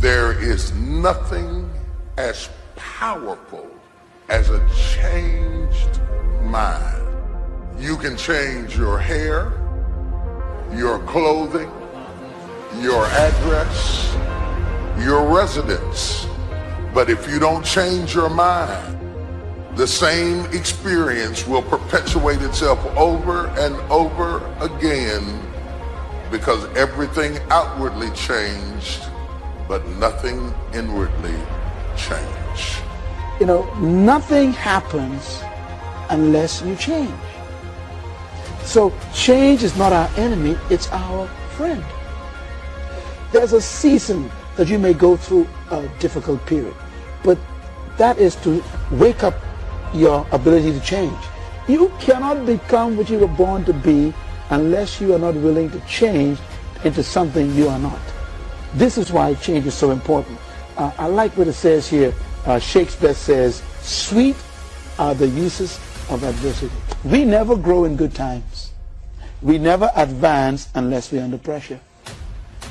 There is nothing as powerful as a changed mind. You can change your hair, your clothing, your address, your residence. But if you don't change your mind, the same experience will perpetuate itself over and over again, because everything outwardly changed, but nothing inwardly changed. You know, nothing happens unless you change. So change is not our enemy, it's our friend. There's a season that you may go through a difficult period, but that is to wake up your ability to change. You cannot become what you were born to be unless you are not willing to change into something you are not. This is why change is so important. I like what it says here. Shakespeare says, "Sweet are the uses of adversity." We never grow in good times. We never advance unless we're under pressure.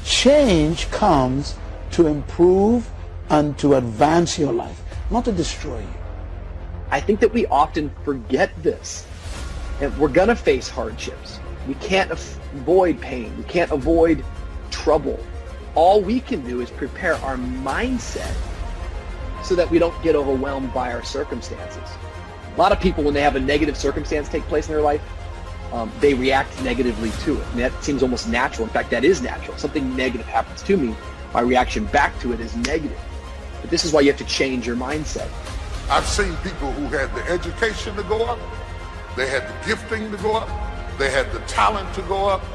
Change comes to improve and to advance your life, not to destroy you. I think that we often forget this. And we're going to face hardships. We can't avoid pain. We can't avoid trouble. All we can do is prepare our mindset so that we don't get overwhelmed by our circumstances. A lot of people, when they have a negative circumstance take place in their life, they react negatively to it. And that seems almost natural. In fact, that is natural. Something negative happens to me, my reaction back to it is negative. But this is why you have to change your mindset. I've seen people who had the education to go up, they had the gifting to go up, they had the talent to go up,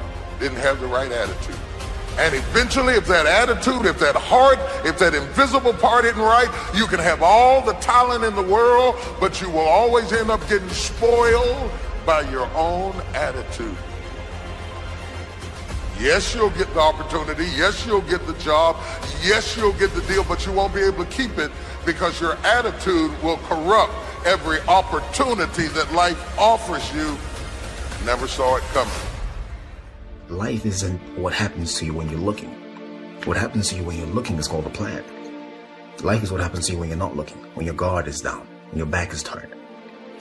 didn't have the right attitude. And eventually, if that attitude, if that heart, if that invisible part isn't right, you can have all the talent in the world, but you will always end up getting spoiled by your own attitude. Yes, you'll get the opportunity. Yes, you'll get the job. Yes, you'll get the deal, but you won't be able to keep it because your attitude will corrupt every opportunity that life offers you. Never saw it coming. Life isn't what happens to you when you're looking. What happens to you when you're looking is called a plan. Life is what happens to you when you're not looking, when your guard is down, when your back is turned.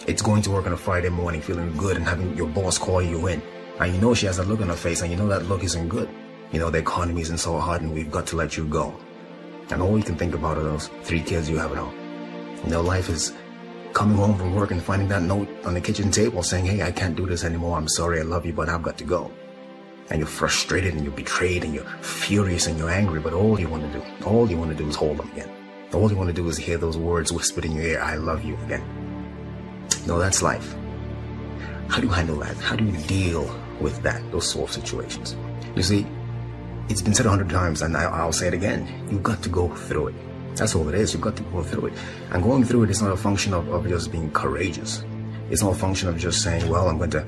It's going to work on a Friday morning feeling good and having your boss call you in. And you know she has a look on her face and you know that look isn't good. You know the economy isn't so hard and we've got to let you go. And all you can think about are those 3 kids you have at home. You know, life is coming home from work and finding that note on the kitchen table saying, "Hey, I can't do this anymore. I'm sorry, I love you, but I've got to go." And you're frustrated and you're betrayed and you're furious and you're angry, but all you want to do is hold them again. All you want to do is hear those words whispered in your ear, "I love you," again. No, that's life. How do you handle that? How do you deal with that, those sort of situations? You see, it's been said 100 times and I'll say it again. You've got to go through it. That's all it is. You've got to go through it. And going through it is not a function of just being courageous. It's not a function of just saying, well, I'm going to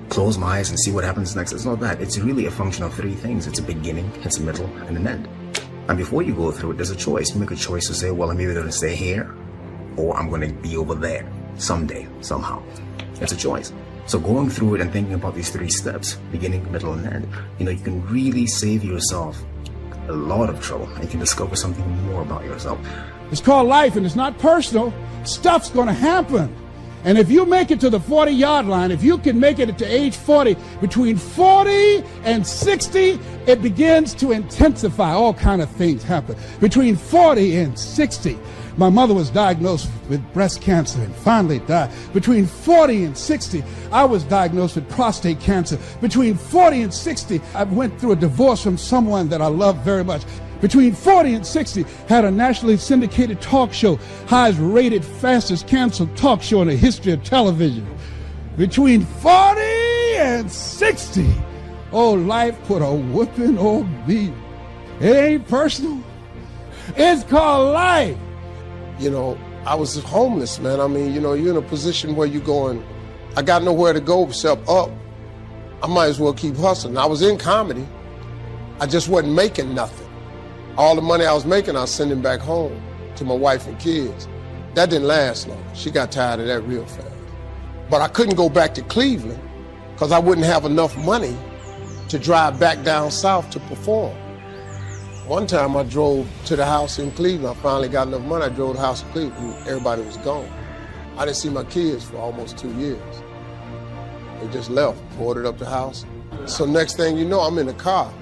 close my eyes and see what happens next. It's not that. It's really a function of 3 things. It's a beginning, it's a middle, and an end. And before you go through it, there's a choice. You make a choice to say, well, I'm either going to stay here or I'm going to be over there someday, somehow. It's a choice. So going through it and thinking about these 3 steps, beginning, middle, and end, you know, you can really save yourself a lot of trouble. And you can discover something more about yourself. It's called life and it's not personal. Stuff's going to happen. And if you make it to the 40-yard line, if you can make it to age 40, between 40 and 60, it begins to intensify. All kind of things happen. Between 40 and 60, my mother was diagnosed with breast cancer and finally died. Between 40 and 60, I was diagnosed with prostate cancer. Between 40 and 60, I went through a divorce from someone that I loved very much. Between 40 and 60, had a nationally syndicated talk show, highest rated, fastest canceled talk show in the history of television. Between 40 and 60, oh, life put a whooping on me. It ain't personal. It's called life. You know, I was homeless, man. I mean, you know, you're in a position where you're going, I got nowhere to go except up. I might as well keep hustling. I was in comedy. I just wasn't making nothing. All the money I was making, I was sending back home to my wife and kids. That didn't last long. She got tired of that real fast. But I couldn't go back to Cleveland because I wouldn't have enough money to drive back down south to perform. One time I drove to the house in Cleveland. I finally got enough money. I drove to the house in Cleveland and everybody was gone. I didn't see my kids for almost 2 years. They just left, boarded up the house. So next thing you know, I'm in the car.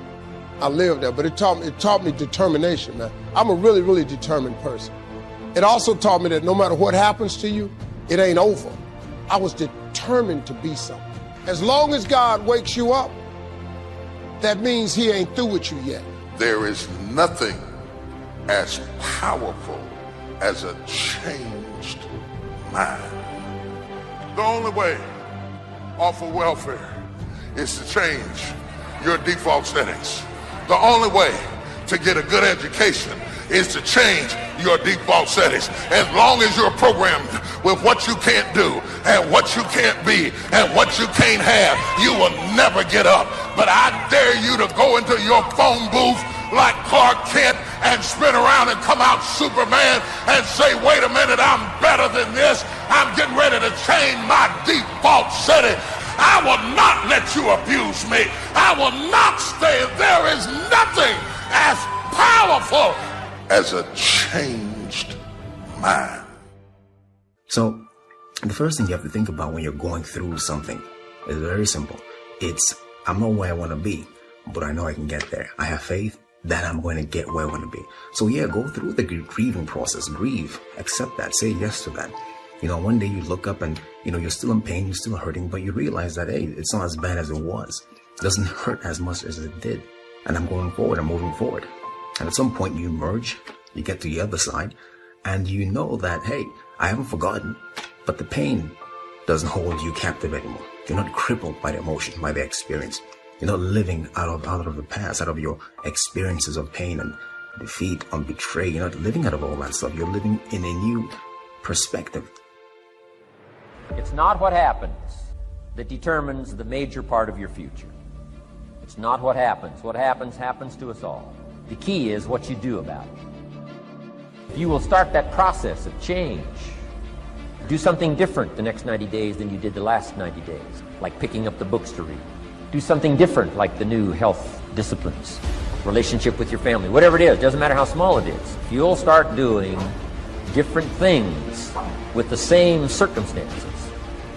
I lived there, but it taught me determination, man. I'm a really, really determined person. It also taught me that no matter what happens to you, it ain't over. I was determined to be something. As long as God wakes you up, that means he ain't through with you yet. There is nothing as powerful as a changed mind. The only way off of welfare is to change your default settings. The only way to get a good education is to change your default settings. As long as you're programmed with what you can't do and what you can't be and what you can't have, you will never get up. But I dare you to go into your phone booth like Clark Kent and spin around and come out Superman and say, wait a minute, I'm better than this. I'm getting ready to change my default setting. I will not let you abuse me. I will not stay. There is nothing as powerful as a changed mind. So, the first thing you have to think about when you're going through something is very simple. It's, I'm not where I want to be, but I know I can get there. I have faith that I'm going to get where I want to be. So yeah, go through the grieving process. Grieve. Accept that. Say yes to that. You know, one day you look up and, you know, you're still in pain, you're still hurting, but you realize that, hey, it's not as bad as it was. It doesn't hurt as much as it did. And I'm going forward, I'm moving forward. And at some point you emerge, you get to the other side, and you know that, hey, I haven't forgotten, but the pain doesn't hold you captive anymore. You're not crippled by the emotion, by the experience. You're not living out of the past, out of your experiences of pain and defeat and betrayal. You're not living out of all that stuff. You're living in a new perspective. It's not what happens that determines the major part of your future. It's not what happens. What happens, happens to us all. The key is what you do about it. If you will start that process of change, do something different the next 90 days than you did the last 90 days, like picking up the books to read. Do something different, like the new health disciplines, relationship with your family, whatever it is, doesn't matter how small it is. If you'll start doing different things with the same circumstances,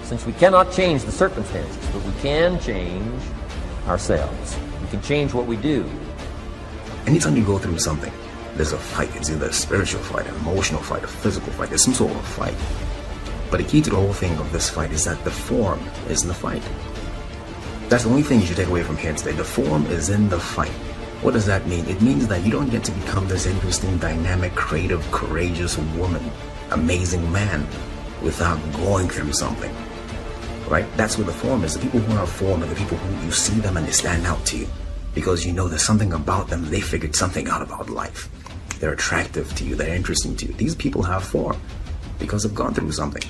since we cannot change the circumstances, but we can change ourselves. We can change what we do. Anytime you go through something, there's a fight. It's either a spiritual fight, an emotional fight, a physical fight. There's some sort of fight. But the key to the whole thing of this fight is that the form is in the fight. That's the only thing you should take away from here today. The form is in the fight. What does that mean? It means that you don't get to become this interesting, dynamic, creative, courageous woman, amazing man, without going through something. Right? That's what the form is. The people who are formed are the people who you see them and they stand out to you. Because you know there's something about them. They figured something out about life. They're attractive to you. They're interesting to you. These people have form because they've gone through something.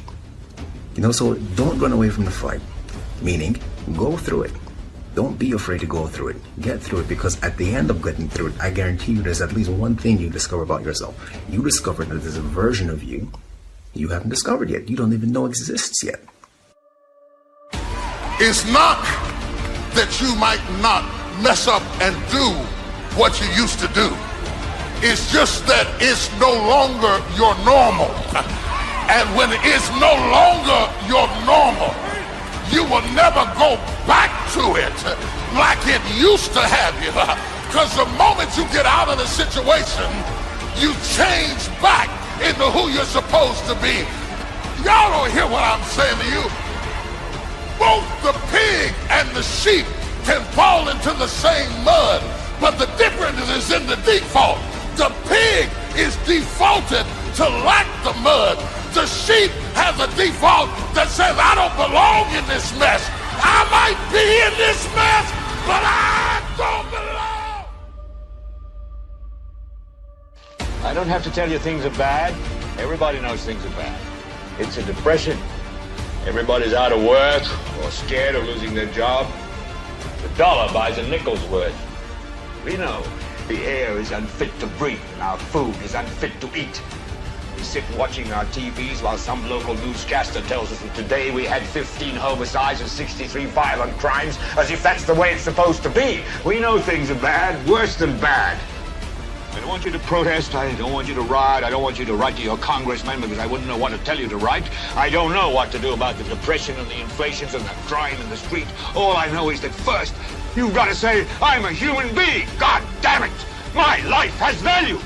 You know, so don't run away from the fight. Meaning, go through it. Don't be afraid to go through it. Get through it, because at the end of getting through it, I guarantee you there's at least one thing you discover about yourself. You discover that there's a version of you you haven't discovered yet. You don't even know exists yet. It's not that you might not mess up and do what you used to do. It's just that it's no longer your normal. And when it's no longer your normal, you will never go back to it like it used to have you. Because the moment you get out of the situation, you change back into who you're supposed to be. Y'all don't hear what I'm saying to you. Both the pig and the sheep can fall into the same mud, but the difference is in the default. The pig is defaulted to lack the mud. The sheep has a default that says, I don't belong in this mess. I might be in this mess, but I don't belong. I don't have to tell you things are bad. Everybody knows things are bad. It's a depression. Everybody's out of work or scared of losing their job. The dollar buys a nickel's worth. We know the air is unfit to breathe and our food is unfit to eat. We sit watching our TVs while some local newscaster tells us that today we had 15 homicides and 63 violent crimes, as if that's the way it's supposed to be. We know things are bad, worse than bad. I don't want you to protest. I don't want you to riot. I don't want you to write to your congressman because I wouldn't know what to tell you to write. I don't know what to do about the depression and the inflations and the crime in the street. All I know is that first, you've got to say, I'm a human being. God damn it. My life has value.